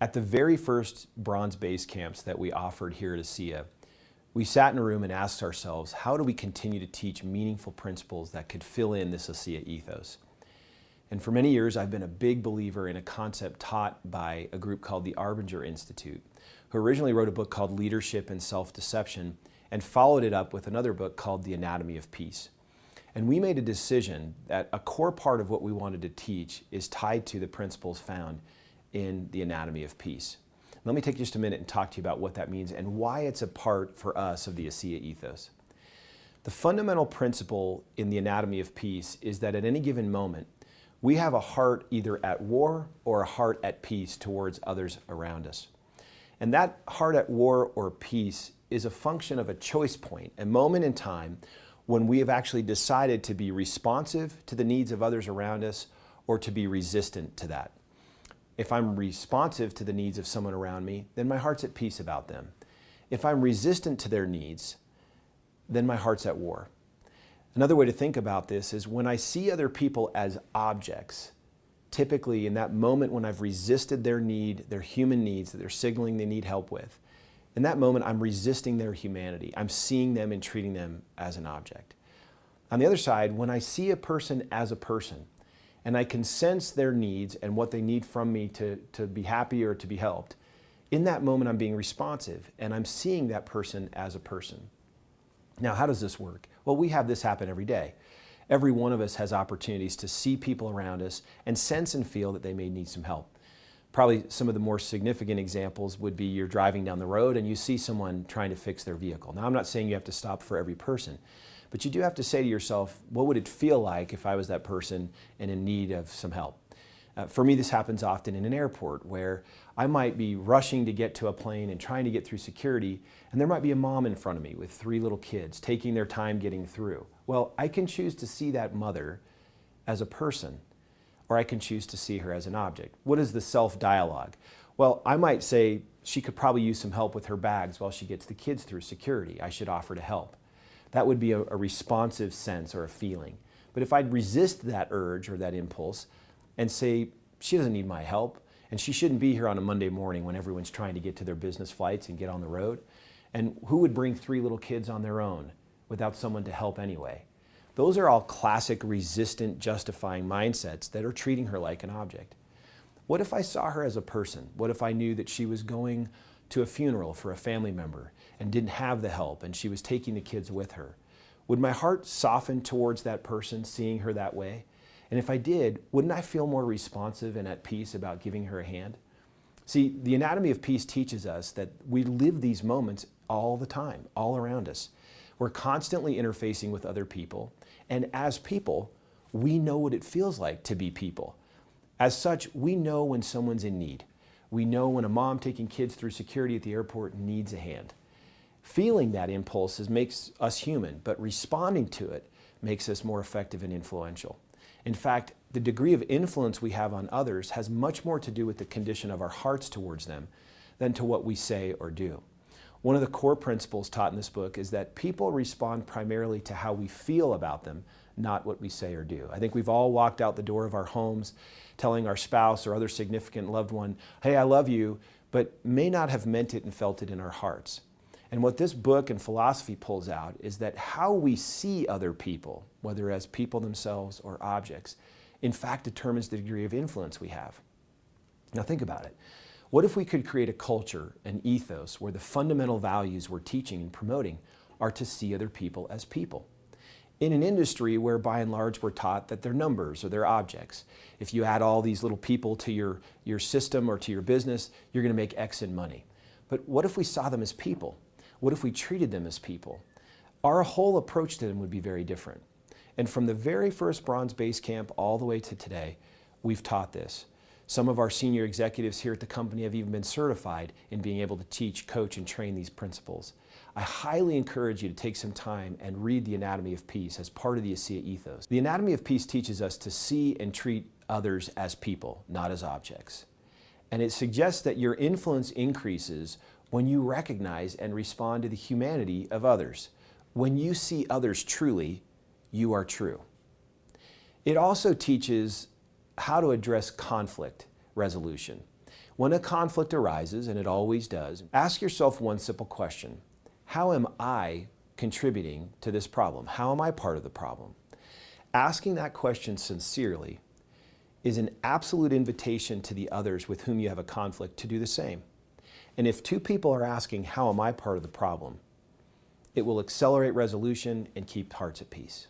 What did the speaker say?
At the very first bronze base camps that we offered here at Asea, we sat in a room and asked ourselves, how do we continue to teach meaningful principles that could fill in this Asea ethos? And for many years, I've been a big believer in a concept taught by a group called the Arbinger Institute, who originally wrote a book called Leadership and Self-Deception and followed it up with another book called The Anatomy of Peace. And we made a decision that a core part of what we wanted to teach is tied to the principles found in the Anatomy of Peace. Let me take just a minute and talk to you about what that means and why it's a part for us of the Asea ethos. The fundamental principle in the Anatomy of Peace is that at any given moment, we have a heart either at war or a heart at peace towards others around us. And that heart at war or peace is a function of a choice point, a moment in time when we have actually decided to be responsive to the needs of others around us or to be resistant to that. If I'm responsive to the needs of someone around me, then my heart's at peace about them. If I'm resistant to their needs, then my heart's at war. Another way to think about this is when I see other people as objects, typically in that moment when I've resisted their need, their human needs that they're signaling they need help with, in that moment I'm resisting their humanity. I'm seeing them and treating them as an object. On the other side, when I see a person as a person, and I can sense their needs and what they need from me to be happy or to be helped, in that moment I'm being responsive and I'm seeing that person as a person. Now, how does this work? Well, we have this happen every day. Every one of us has opportunities to see people around us and sense and feel that they may need some help. Probably some of the more significant examples would be you're driving down the road and you see someone trying to fix their vehicle. Now, I'm not saying you have to stop for every person, but you do have to say to yourself, what would it feel like if I was that person and in need of some help? For me, this happens often in an airport where I might be rushing to get to a plane and trying to get through security, and there might be a mom in front of me with 3 little kids taking their time getting through. Well, I can choose to see that mother as a person, or I can choose to see her as an object. What is the self-dialogue? Well, I might say she could probably use some help with her bags while she gets the kids through security. I should offer to help. That would be a responsive sense or a feeling. But if I'd resist that urge or that impulse and say, she doesn't need my help, and she shouldn't be here on a Monday morning when everyone's trying to get to their business flights and get on the road, and who would bring 3 little kids on their own without someone to help anyway? Those are all classic resistant, justifying mindsets that are treating her like an object. What if I saw her as a person? What if I knew that she was going to a funeral for a family member and didn't have the help and she was taking the kids with her? Would my heart soften towards that person, seeing her that way? And if I did, wouldn't I feel more responsive and at peace about giving her a hand? See, the Anatomy of Peace teaches us that we live these moments all the time, all around us. We're constantly interfacing with other people, and as people, we know what it feels like to be people. As such, we know when someone's in need. We know when a mom taking kids through security at the airport needs a hand. Feeling that impulse makes us human, but responding to it makes us more effective and influential. In fact, the degree of influence we have on others has much more to do with the condition of our hearts towards them than to what we say or do. One of the core principles taught in this book is that people respond primarily to how we feel about them, not what we say or do. I think we've all walked out the door of our homes telling our spouse or other significant loved one, hey, I love you, but may not have meant it and felt it in our hearts. And what this book and philosophy pulls out is that how we see other people, whether as people themselves or objects, in fact determines the degree of influence we have. Now think about it. What if we could create a culture, an ethos, where the fundamental values we're teaching and promoting are to see other people as people? In an industry where by and large we're taught that they're numbers or they're objects. If you add all these little people to your system or to your business, you're going to make X in money. But what if we saw them as people? What if we treated them as people? Our whole approach to them would be very different. And from the very first bronze base camp all the way to today, we've taught this. Some of our senior executives here at the company have even been certified in being able to teach, coach, and train these principles. I highly encourage you to take some time and read The Anatomy of Peace as part of the Asea ethos. The Anatomy of Peace teaches us to see and treat others as people, not as objects. And it suggests that your influence increases when you recognize and respond to the humanity of others. When you see others truly, you are true. It also teaches how to address conflict resolution. When a conflict arises, and it always does, ask yourself one simple question. How am I contributing to this problem? How am I part of the problem? Asking that question sincerely is an absolute invitation to the others with whom you have a conflict to do the same. And if two people are asking, how am I part of the problem? It will accelerate resolution and keep hearts at peace.